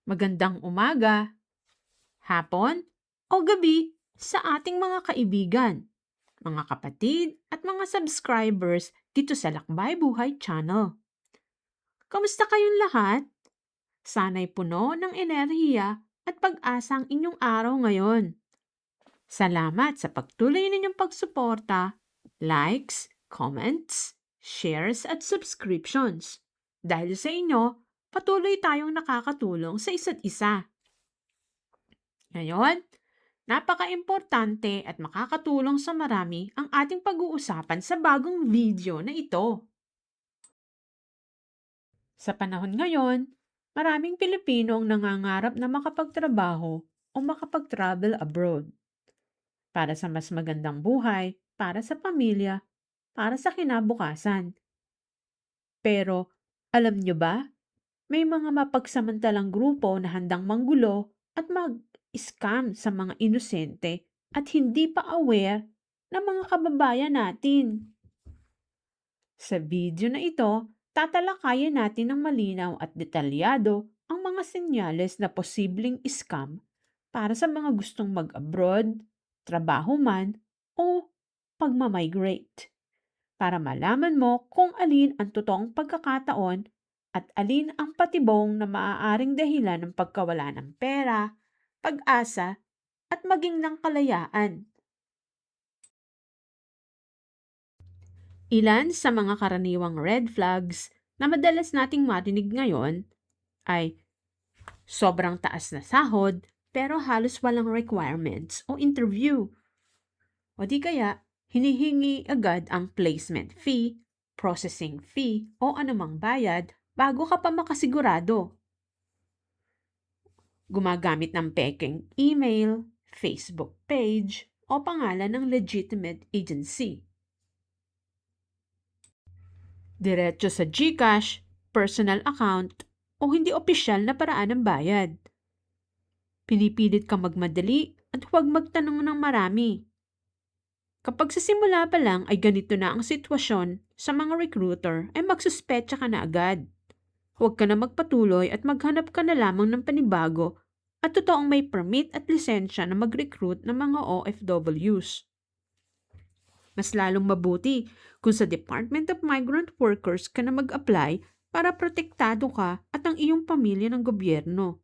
Magandang umaga, hapon, o gabi sa ating mga kaibigan, mga kapatid at mga subscribers dito sa Lakbay Buhay Channel. Kamusta kayong lahat? Sana'y puno ng enerhiya at pag-asa ang inyong araw ngayon. Salamat sa pagtuloy ninyong pagsuporta, likes, comments, shares at subscriptions. Dahil sa inyo, patuloy tayong nakakatulong sa isa't isa. Ngayon, napaka-importante at makakatulong sa marami ang ating pag-uusapan sa bagong video na ito. Sa panahon ngayon, maraming Pilipino ang nangangarap na makapagtrabaho o makapag-travel abroad para sa mas magandang buhay, para sa pamilya, para sa kinabukasan. Pero, alam nyo ba, may mga mapagsamantalang grupo na handang manggulo at mag-scam sa mga inosente at hindi pa aware ng mga kababayan natin. Sa video na ito, tatalakayin natin ng malinaw at detalyado ang mga senyales na posibleng scam para sa mga gustong mag-abroad, trabaho man, o pagmamigrate. Para malaman mo kung alin ang totoong pagkakataon at alin ang patibong na maaaring dahilan ng pagkawala ng pera, pag-asa, at maging ng kalayaan. Ilan sa mga karaniwang red flags na madalas nating marinig ngayon ay sobrang taas na sahod pero halos walang requirements o interview. O di kaya, hinihingi agad ang placement fee, processing fee o anumang bayad bago ka pa makasigurado. Gumagamit ng pekeng email, Facebook page o pangalan ng legitimate agency. Diretso sa GCash, personal account, o hindi opisyal na paraan ng bayad. Pinipilit ka magmadali at huwag magtanong ng marami. Kapag sa simula pa lang ay ganito na ang sitwasyon sa mga recruiter ay magsuspecha ka na agad. Huwag ka na magpatuloy at maghanap ka na lamang ng panibago at totoong may permit at lisensya na mag-recruit ng mga OFWs. Mas lalong mabuti kung sa Department of Migrant Workers ka na mag-apply para protektado ka at ang iyong pamilya ng gobyerno.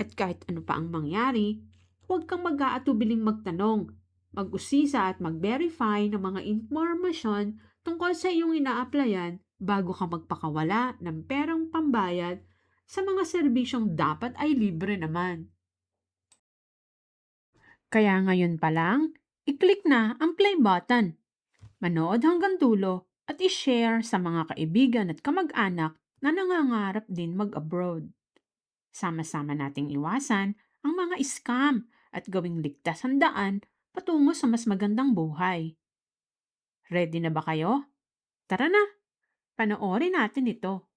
At kahit ano pa ang mangyari, huwag kang mag-aatubiling magtanong, mag-usisa at mag-verify ng mga impormasyon tungkol sa iyong ina-applyan bago ka magpakawala ng perang pambayad sa mga serbisyong dapat ay libre naman. Kaya ngayon pa lang, i-click na ang play button. Manood hanggang dulo at i-share sa mga kaibigan at kamag-anak na nangangarap din mag-abroad. Sama-sama nating iwasan ang mga scam at gawing ligtas ang daan patungo sa mas magandang buhay. Ready na ba kayo? Tara na, panoorin natin ito.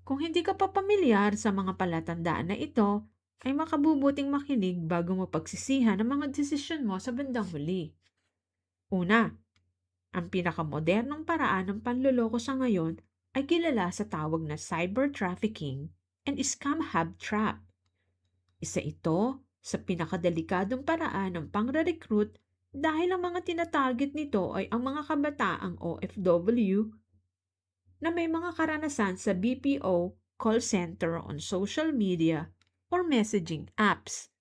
Kung hindi ka pa pamilyar sa mga palatandaan na ito, ay makabubuting makinig bago mo pagsisihan ang mga desisyon mo sa bandang huli. Una, ang pinakamodernong paraan ng panloloko sa ngayon ay kilala sa tawag na cyber trafficking and scam hub trap. Isa ito sa pinakadelikadong paraan ng pangre-recruit dahil ang mga tinatarget nito ay ang mga kabataang OFW na may mga karanasan sa BPO, call center on social media, or messaging apps.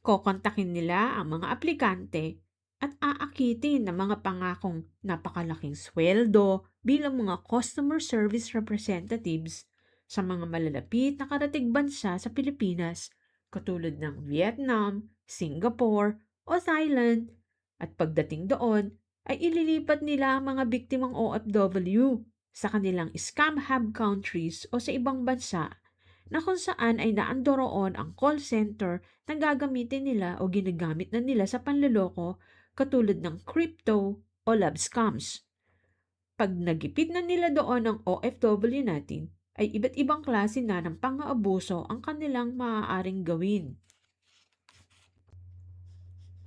Kokontakin nila ang mga aplikante at aakitin ng mga pangakong napakalaking sweldo bilang mga customer service representatives sa mga malalapit na karatig bansa sa Pilipinas katulad ng Vietnam, Singapore o Thailand, at pagdating doon ay ililipat nila ang mga biktimang OFW sa kanilang scam hub countries o sa ibang bansa na kung saan ay naandoroon ang call center na gagamitin nila o ginagamit na nila sa panloloko katulad ng crypto o love scams. Pag nagipit na nila doon ang OFW natin, ay iba't ibang klase na ng pang-aabuso ang kanilang maaaring gawin.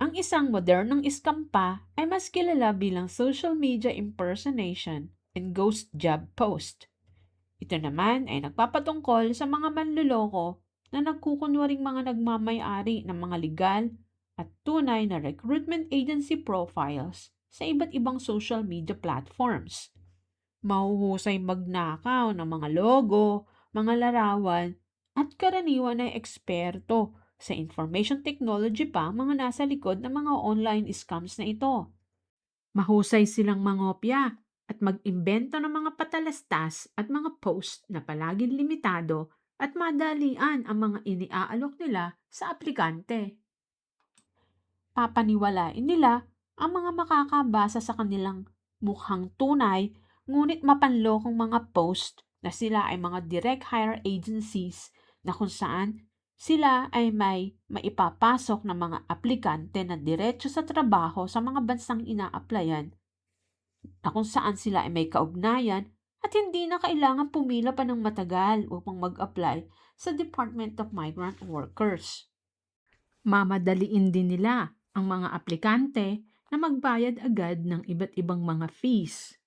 Ang isang modernong scam pa ay mas kilala bilang social media impersonation and ghost job post. Ito naman ay nagpapatungkol sa mga manluloko na nagkukunwaring mga nagmamay-ari ng mga legal at tunay na recruitment agency profiles sa iba't ibang social media platforms. Mahuhusay magnakaw ng mga logo, mga larawan, at karaniwan ay eksperto sa information technology pa ang mga nasa likod ng mga online scams na ito. Mahusay silang mangopya at mag-imbento ng mga patalastas at mga post na palaging limitado at madalian ang mga iniaalok nila sa aplikante. Papaniwalain nila ang mga makakabasa sa kanilang mukhang tunay ngunit mapanlokong mga post na sila ay mga direct hire agencies na kung saan sila ay may maipapasok ng mga aplikante na diretso sa trabaho sa mga bansang ina-applyan na kung saan sila ay may kaugnayan at hindi na kailangan pumila pa ng matagal upang mag-apply sa Department of Migrant Workers. Mamadaliin din nila ang mga aplikante na magbayad agad ng iba't ibang mga fees.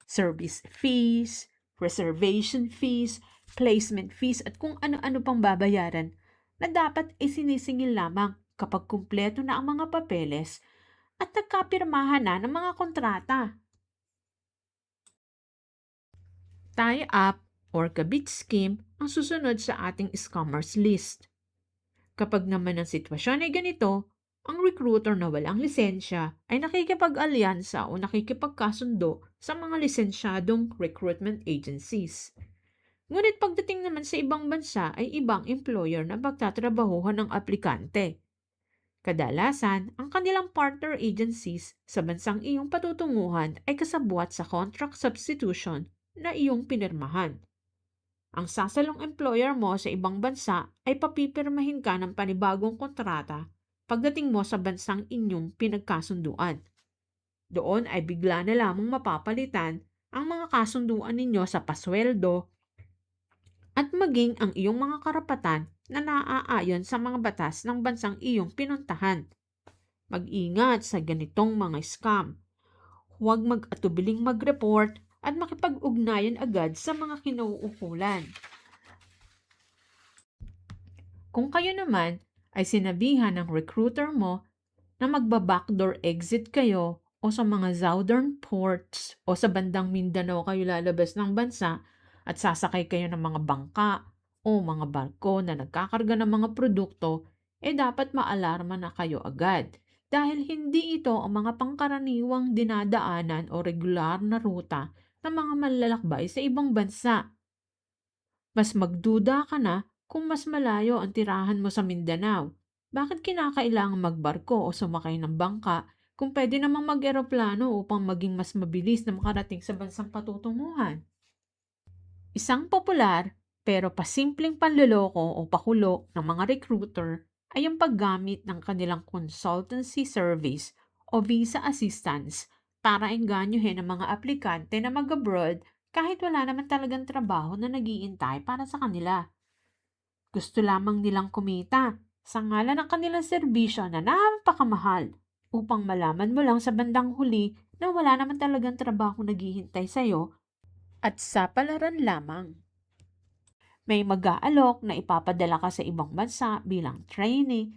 Service fees, reservation fees, placement fees at kung ano-ano pang babayaran na dapat ay sinisingil lamang kapag kumpleto na ang mga papeles at nagkapirmahan na ng mga kontrata. Tie-up or kabit scheme ang susunod sa ating scammers list. Kapag naman ang sitwasyon ay ganito, ang recruiter na walang lisensya ay nakikipag-alyansa o nakikipagkasundo sa mga lisensyadong recruitment agencies. Ngunit pagdating naman sa ibang bansa ay ibang employer na pagtatrabahuhan ng aplikante. Kadalasan, ang kanilang partner agencies sa bansang iyong patutunguhan ay kasabwat sa contract substitution na iyong pinirmahan. Ang sasalong employer mo sa ibang bansa ay papipirmahin ka ng panibagong kontrata pagdating mo sa bansang inyong pinagkasunduan. Doon ay bigla na lamang mapapalitan ang mga kasunduan ninyo sa pasweldo at maging ang iyong mga karapatan na naaayon sa mga batas ng bansang iyong pinuntahan. Mag-ingat sa ganitong mga scam. Huwag mag-atubiling mag-report at makipag-ugnayan agad sa mga kinauukulan. Kung kayo naman ay sinabihan ng recruiter mo na magba-backdoor exit kayo o sa mga southern ports o sa bandang Mindanao kayo lalabas ng bansa at sasakay kayo ng mga bangka o mga barko na nagkakarga ng mga produkto, dapat maalarma na kayo agad dahil hindi ito ang mga pangkaraniwang dinadaanan o regular na ruta ng mga manlalakbay sa ibang bansa. Mas magduda ka na kung mas malayo ang tirahan mo sa Mindanao. Bakit kinakailangan magbarko o sumakay ng bangka kung pwede namang mag-eroplano upang maging mas mabilis na makarating sa bansang patutunguhan? Isang popular pero pasimpleng panloloko o pakulo ng mga recruiter ay ang paggamit ng kanilang consultancy service o visa assistance para engganyohin ang mga aplikante na mag-abroad kahit wala naman talagang trabaho na nag-iintay para sa kanila. Gusto lamang nilang kumita sa ngalan ng kanilang serbisyo na napakamahal upang malaman mo lang sa bandang huli na wala naman talagang trabaho naghihintay sa'yo at sa palaran lamang. May mag-aalok na ipapadala ka sa ibang bansa bilang trainee,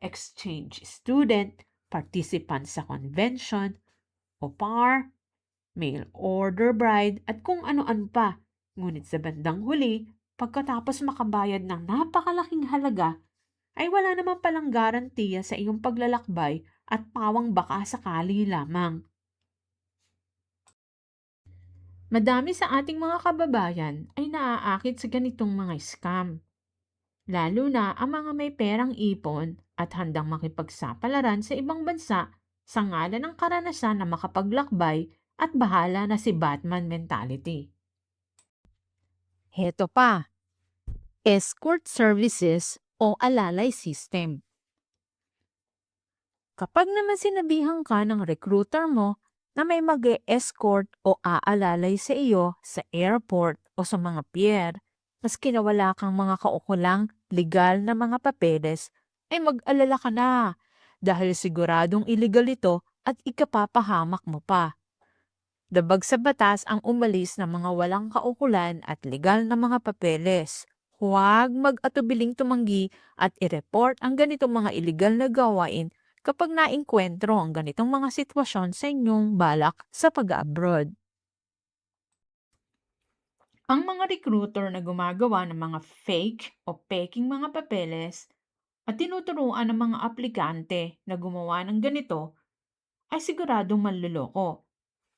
exchange student, participant sa convention, au pair, mail order bride at kung ano-ano pa. Ngunit sa bandang huli, pagkatapos makabayad ng napakalaking halaga, ay wala naman palang garantiya sa iyong paglalakbay at pawang baka sakali lamang. Madami sa ating mga kababayan ay naaakit sa ganitong mga scam. Lalo na ang mga may perang ipon at handang makipagsapalaran sa ibang bansa sa ngalan ng karanasan na makapaglakbay at bahala na si Batman mentality. Heto pa, escort services o alalay system. Kapag naman sinabihan ka ng recruiter mo na may mag-escort o aalalay sa iyo sa airport o sa mga pier, maski na wala kang mga kaukulang legal na mga papeles, ay mag-alala ka na dahil siguradong illegal ito at ikapapahamak mo pa. Dabag sa batas ang umalis ng mga walang kaukulan at legal na mga papeles. Huwag mag-atubiling tumanggi at i-report ang ganitong mga illegal na gawain kapag naengkwentro ang ganitong mga sitwasyon sa inyong balak sa pag-abroad. Ang mga recruiter na gumagawa ng mga fake o peking mga papeles at tinuturuan ng mga aplikante na gumawa ng ganito ay siguradong manloloko.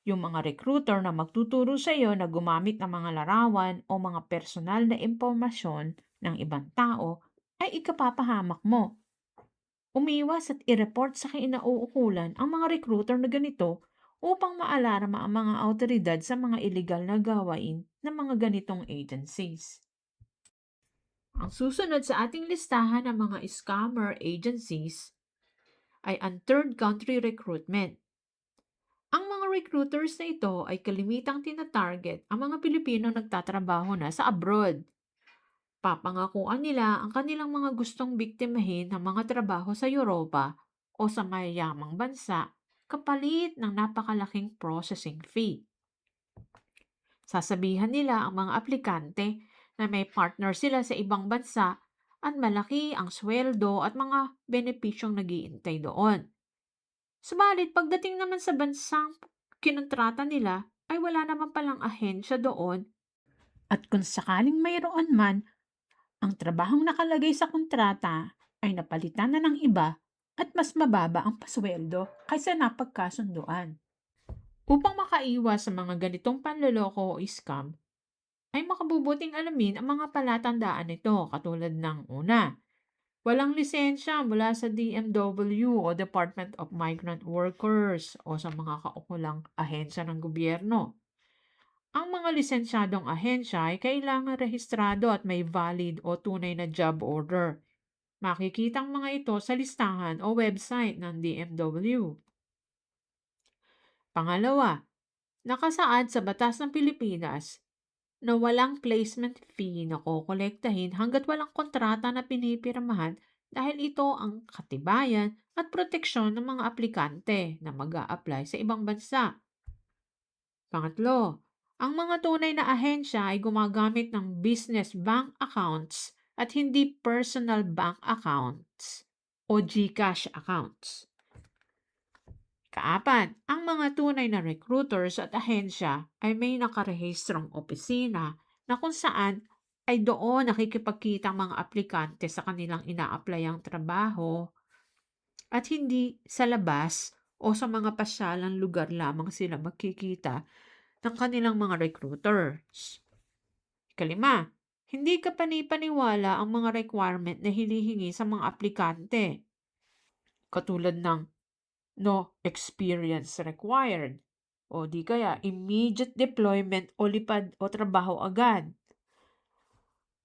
Yung mga recruiter na magtuturo sa iyo na gumamit ng mga larawan o mga personal na impormasyon ng ibang tao ay ikapapahamak mo. Umiwas at i-report sa kinauukulan ang mga recruiter na ganito upang maalarma ang mga awtoridad sa mga illegal na gawain ng mga ganitong agencies. Ang susunod sa ating listahan ng mga scammer agencies ay ang third country recruitment. Ang mga recruiters na ito ay kalimitang tinatarget ang mga Pilipino nagtatrabaho na sa abroad. Papangakuan nila ang kanilang mga gustong biktimahin ng mga trabaho sa Europa o sa mayayamang bansa kapalit ng napakalaking processing fee. Sasabihan nila ang mga aplikante na may partner sila sa ibang bansa at malaki ang sweldo at mga benepisyong nagiintay doon. Subalit pagdating naman sa bansang kinontrata nila ay wala naman palang ahensya doon at kung sakaling mayroon man, ang trabahong nakalagay sa kontrata ay napalitan na ng iba at mas mababa ang pasweldo kaysa napagkasunduan. Upang makaiwas sa mga ganitong panloloko o scam, ay makabubuting alamin ang mga palatandaan nito katulad ng una, walang lisensya mula sa DMW o Department of Migrant Workers o sa mga kaukulang ahensya ng gobyerno. Ang mga lisensyadong ahensya ay kailangan rehistrado at may valid o tunay na job order. Makikita ang mga ito sa listahan o website ng DMW. Pangalawa, nakasaad sa Batas ng Pilipinas na walang placement fee na kokolektahin hanggat walang kontrata na pinipirmahan dahil ito ang katibayan at proteksyon ng mga aplikante na mag-a-apply sa ibang bansa. Pangatlo, ang mga tunay na ahensya ay gumagamit ng business bank accounts at hindi personal bank accounts o GCash accounts. Kaapat, ang mga tunay na recruiters at ahensya ay may nakarehistrong opisina na kung saan ay doon nakikipagkita ang mga aplikante sa kanilang ina-applyang trabaho at hindi sa labas o sa mga pasyalang lugar lamang sila magkikita ng kanilang mga recruiters. Kalima, hindi ka panipaniwala ang mga requirement na hinihingi sa mga aplikante, katulad ng no experience required o di kaya immediate deployment o lipad o trabaho agad.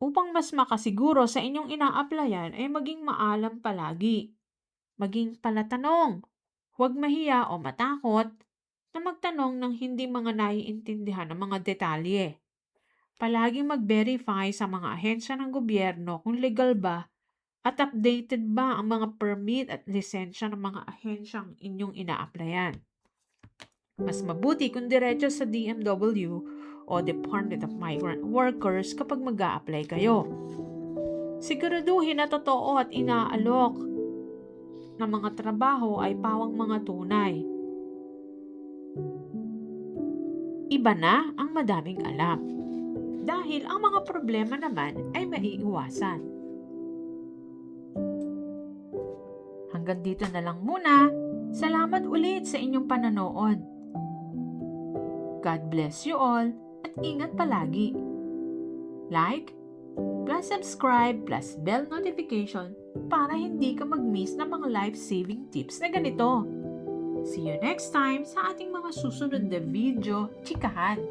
Upang mas makasiguro sa inyong ina-applyan ay maging maalam palagi. Maging palatanong. Huwag mahiya o matakot na magtanong ng hindi mga naiintindihan ng mga detalye. Palaging mag-verify sa mga ahensya ng gobyerno kung legal ba at updated ba ang mga permit at lisensya ng mga ahensyang inyong ina-applyan. Mas mabuti kung diretso sa DMW o Department of Migrant Workers kapag mag-a-apply kayo. Siguraduhin na totoo at inaalok na mga trabaho ay pawang mga tunay. Iba na ang madaming alam. Dahil ang mga problema naman ay maiiwasan. Hanggang dito na lang muna. Salamat ulit sa inyong pananood. God bless you all at ingat palagi. Like, plus subscribe, plus bell notification para hindi ka mag-miss ng mga life-saving tips na ganito. See you next time sa ating mga susunod na video, chikahan!